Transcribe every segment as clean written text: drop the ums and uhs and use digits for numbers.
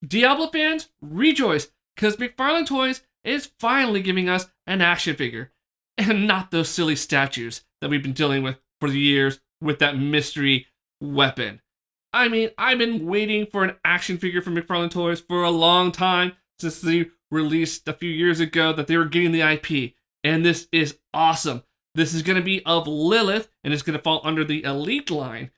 Diablo fans, rejoice, because McFarlane Toys is finally giving us an action figure, and not those silly statues that we've been dealing with for the years with that mystery weapon. I mean, I've been waiting for an action figure from McFarlane Toys for a long time, since they released a few years ago that they were getting the IP, and this is awesome. This is going to be of Lilith, and it's going to fall under the Elite line.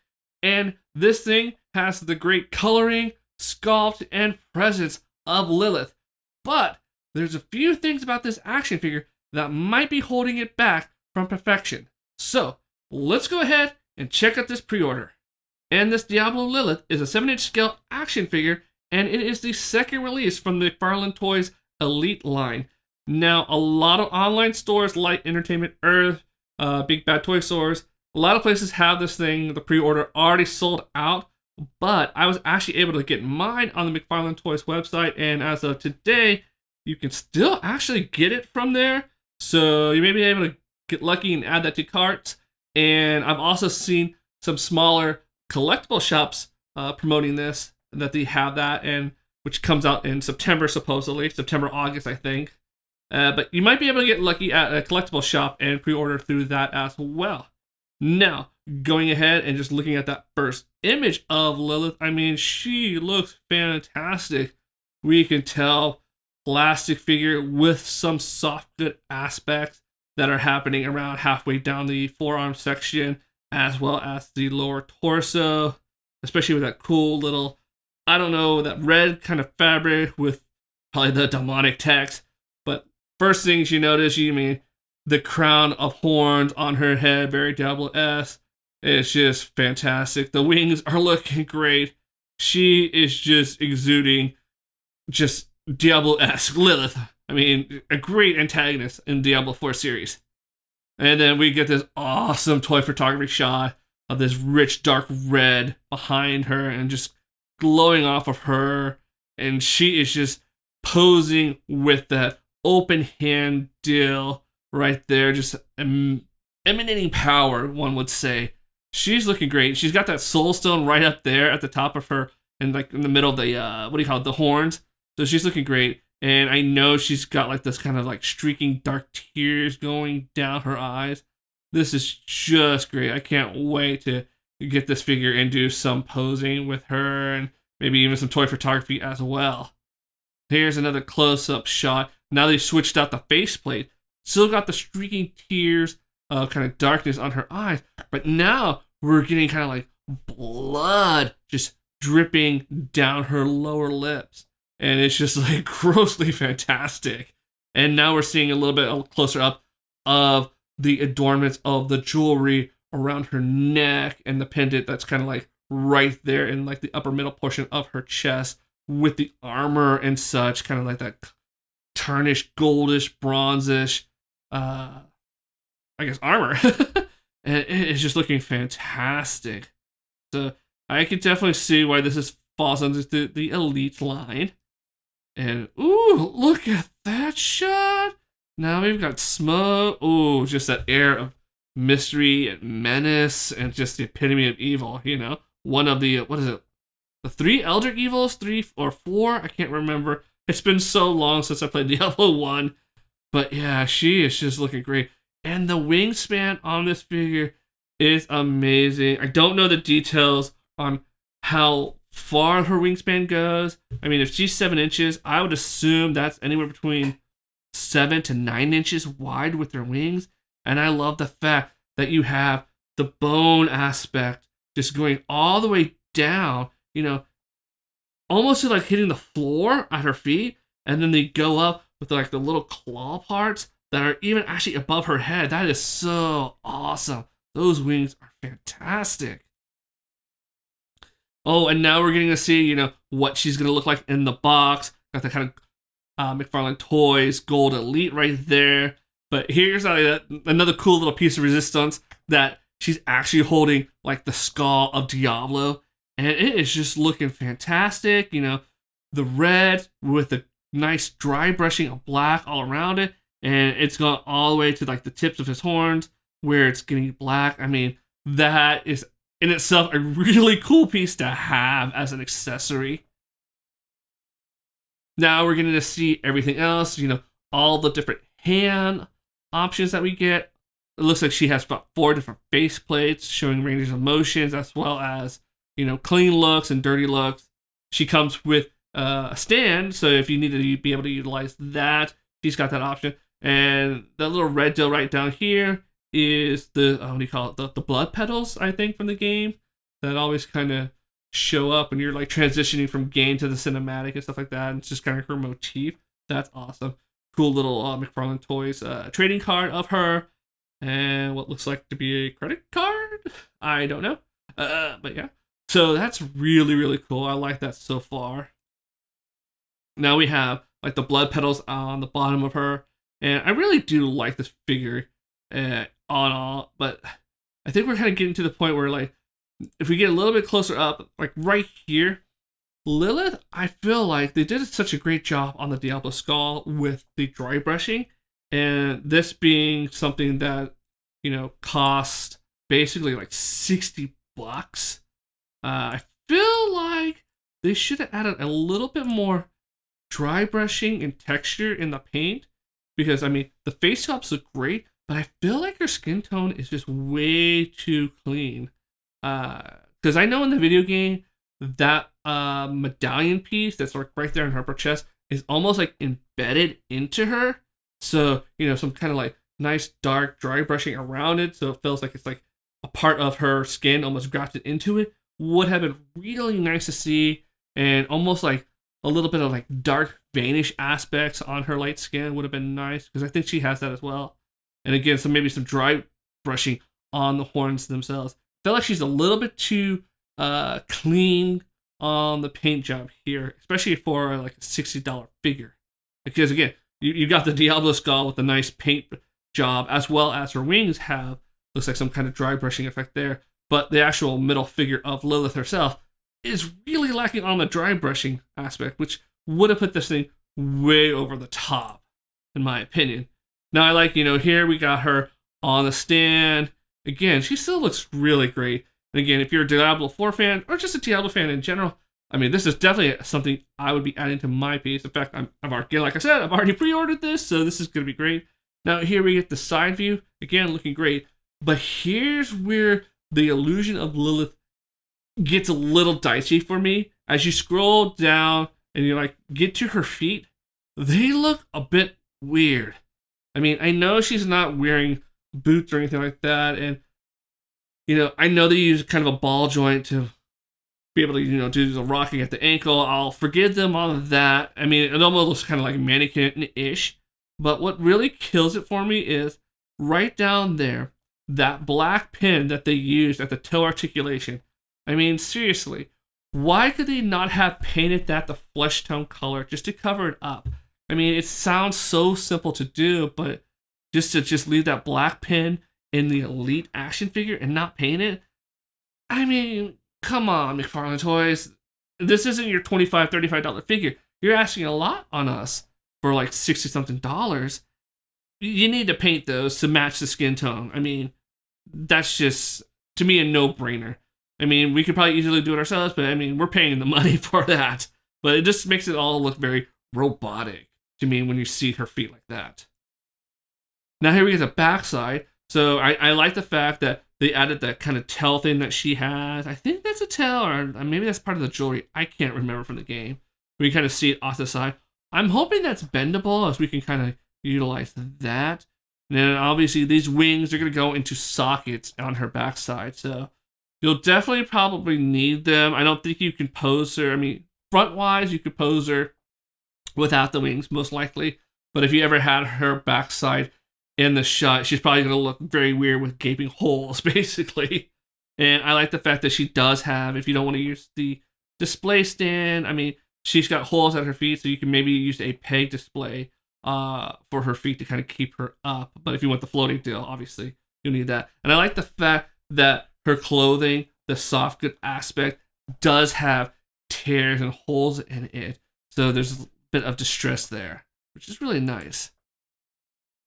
And this thing has the great coloring, sculpt, and presence of Lilith. But there's a few things about this action figure that might be holding it back from perfection. So, let's go ahead and check out this pre-order. And this Diablo Lilith is a 7-inch scale action figure, and it is the second release from the McFarlane Toys Elite line. Now, a lot of online stores like Entertainment Earth, Big Bad Toy Stores, a lot of places have this thing, the pre-order already sold out, but I was actually able to get mine on the McFarlane Toys website, and as of today, you can still actually get it from there. So you may be able to get lucky and add that to carts. And I've also seen some smaller collectible shops promoting this, that they have that, and which comes out in September, supposedly. September, August, I think. But you might be able to get lucky at a collectible shop and pre-order through that as well. Now, going ahead and just looking at that first image of Lilith, I mean, she looks fantastic. We can tell plastic figure with some soft good aspects that are happening around halfway down the forearm section, as well as the lower torso, especially with that cool little, I don't know, that red kind of fabric with probably the demonic text. But first things you notice, you mean the crown of horns on her head, very Diablo-esque. It's just fantastic. The wings are looking great. She is just exuding just Diablo-esque Lilith. I mean, a great antagonist in Diablo 4 series. And then we get this awesome toy photography shot of this rich dark red behind her and just glowing off of her. And she is just posing with that open hand deal right there, just emanating power, one would say. She's looking great. She's got that soul stone right up there at the top of her, and like in the middle of the, what do you call it, the horns. So she's looking great. And I know she's got like this kind of like streaking dark tears going down her eyes. This is just great. I can't wait to get this figure and do some posing with her and maybe even some toy photography as well. Here's another close-up shot. Now they switched out the faceplate. Still got the streaking tears of kind of darkness on her eyes, but now we're getting kind of like blood just dripping down her lower lips. And it's just like grossly fantastic. And now we're seeing a little bit closer up of the adornments of the jewelry around her neck and the pendant that's kind of like right there in like the upper middle portion of her chest with the armor and such, kind of like that tarnished, goldish, bronzish, I guess armor. And it's just looking fantastic. So I can definitely see why this falls under the Elite line. And ooh, look at that shot. Now we've got smoke. Ooh, just that air of mystery and menace and just the epitome of evil, you know? One of the, what is it? The 3 Elder Evils? 3 or 4? I can't remember. It's been so long since I played Diablo 1. But yeah, she is just looking great. And the wingspan on this figure is amazing. I don't know the details on how far her wingspan goes. I mean, if she's 7 inches, I would assume that's anywhere between 7 to 9 inches wide with her wings. And I love the fact that you have the bone aspect just going all the way down, you know, almost to like hitting the floor at her feet. And then they go up with like the little claw parts that are even actually above her head. That is so awesome. Those wings are fantastic. Oh, and now we're getting to see, you know, what she's going to look like in the box. Got the kind of McFarlane Toys Gold Elite right there. But here's another cool little piece of resistance that she's actually holding like the skull of Diablo. And it is just looking fantastic. You know, the red with the nice dry brushing of black all around it. And it's gone all the way to like the tips of his horns where it's getting black. I mean, that is in itself a really cool piece to have as an accessory. Now we're getting to see everything else, all the different hand options that we get. It looks like she has about 4 different faceplates showing ranges of motions, as well as, clean looks and dirty looks. She comes with a stand, so if you need to be able to utilize that, she's got that option. And that little red deal right down here is the, what do you call it? The blood petals, I think, from the game that always kind of show up when you're like transitioning from game to the cinematic and stuff like that. And it's just kind of her motif. That's awesome. Cool little McFarlane Toys trading card of her, and what looks like to be a credit card. I don't know, but yeah. So that's really, really cool. I like that so far. Now we have like the blood petals on the bottom of her, and I really do like this figure on all. But I think we're kind of getting to the point where, like, if we get a little bit closer up, like right here, Lilith, I feel like they did such a great job on the Diablo skull with the dry brushing, and this being something that, cost basically like $60. I feel like they should have added a little bit more dry brushing and texture in the paint, because, the face sculpts look great, but I feel like her skin tone is just way too clean. Because I know in the video game, that medallion piece that's like right there in her upper chest is almost like embedded into her. So, some kind of like nice dark dry brushing around it, so it feels like it's like a part of her skin almost grafted into it, would have been really nice to see. And almost like a little bit of like dark veinish aspects on her light skin would have been nice, because I think she has that as well. And again, maybe some dry brushing on the horns themselves. I feel like she's a little bit too clean on the paint job here, especially for like a $60 figure. Because again, you got the Diablo skull with a nice paint job, as well as her wings have, looks like some kind of dry brushing effect there. But the actual middle figure of Lilith herself is really lacking on the dry brushing aspect, which would have put this thing way over the top, in my opinion. Now I like, here we got her on the stand. Again, she still looks really great. And again, if you're a Diablo 4 fan, or just a Diablo fan in general, this is definitely something I would be adding to my piece. In fact, I've already pre-ordered this, so this is going to be great. Now here we get the side view. Again, looking great. But here's where the illusion of Lilith gets a little dicey for me. As you scroll down and you get to her feet, they look a bit weird. I know she's not wearing boots or anything like that, and I know they use kind of a ball joint to be able to do the rocking at the ankle. I'll forgive them on that. It almost looks kind of like mannequin-ish, but what really kills it for me is right down there, that black pin that they used at the toe articulation. Seriously, why could they not have painted that the flesh tone color just to cover it up? It sounds so simple to do, but just leave that black pin in the Elite action figure and not paint it? Come on, McFarlane Toys. This isn't your $25, $35 figure. You're asking a lot on us for like $60-something. You need to paint those to match the skin tone. That's just, to me, a no-brainer. We could probably easily do it ourselves, but we're paying the money for that. But it just makes it all look very robotic to me when you see her feet like that. Now here we get the backside. So I like the fact that they added that kind of tail thing that she has. I think that's a tail, or maybe that's part of the jewelry. I can't remember from the game. We kind of see it off the side. I'm hoping that's bendable, as we can kind of utilize that. And then obviously these wings are going to go into sockets on her backside. So you'll definitely probably need them. I don't think you can pose her. Front-wise, you could pose her without the wings, most likely. But if you ever had her backside in the shot, she's probably going to look very weird with gaping holes, basically. And I like the fact that she does have, if you don't want to use the display stand, she's got holes at her feet, so you can maybe use a peg display for her feet to kind of keep her up. But if you want the floating deal, obviously, you'll need that. And I like the fact that her clothing, the soft good aspect, does have tears and holes in it. So there's a bit of distress there, which is really nice.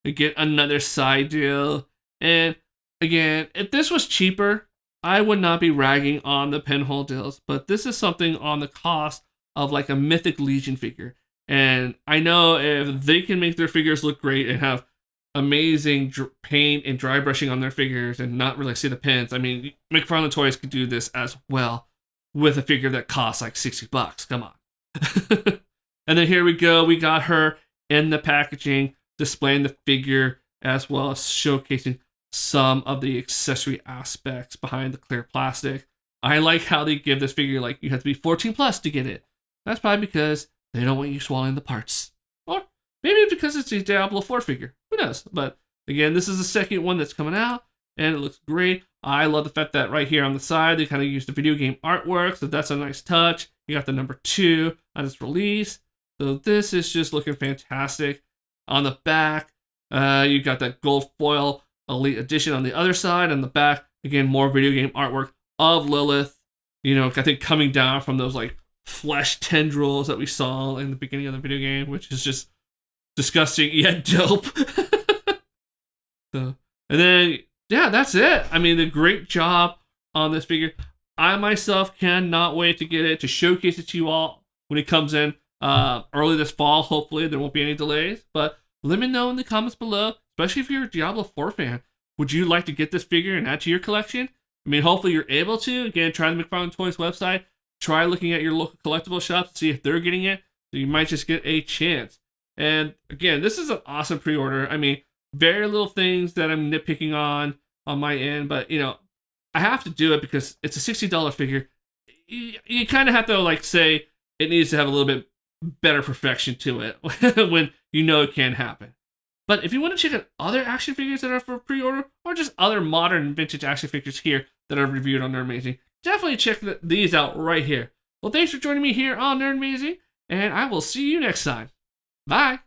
We get another side deal. And again, if this was cheaper, I would not be ragging on the pinhole deals. But this is something on the cost of like a Mythic Legion figure. And I know if they can make their figures look great and have amazing paint and dry brushing on their figures and not really see the pins, I mean, McFarlane Toys could do this as well with a figure that costs like $60. Come on. And then here we go. We got her in the packaging, displaying the figure as well as showcasing some of the accessory aspects behind the clear plastic. I like how they give this figure like you have to be 14 plus to get it. That's probably because they don't want you swallowing the parts. Or maybe because it's a Diablo 4 figure. Who knows? But again, this is the second one that's coming out, and it looks great. I love the fact that right here on the side, they kind of use the video game artwork, so that's a nice touch. You got the number 2 on its release. So this is just looking fantastic. On the back, you got that gold foil Elite Edition on the other side. On the back, again, more video game artwork of Lilith. You know, I think coming down from those like flesh tendrils that we saw in the beginning of the video game, which is just disgusting yet dope. So, and then, yeah, that's it. I mean, the great job on this figure. I myself cannot wait to get it, to showcase it to you all when it comes in early this fall. Hopefully there won't be any delays, but let me know in the comments below, especially if you're a Diablo 4 fan. Would you like to get this figure and add to your collection? I mean, hopefully you're able to. Again, try the McFarlane Toys website. Try looking at your local collectible shops to see if they're getting it. So you might just get a chance. And again, this is an awesome pre-order. I mean, very little things that I'm nitpicking on my end, but you know, I have to do it because it's a $60 figure. You kind of have to like say it needs to have a little bit better perfection to it when you know it can happen. But if you want to check out other action figures that are for pre-order, or just other modern vintage action figures here that are reviewed on Nerdmazing, definitely check these out right here. Well, thanks for joining me here on Nerdmazing, and I will see you next time. Bye!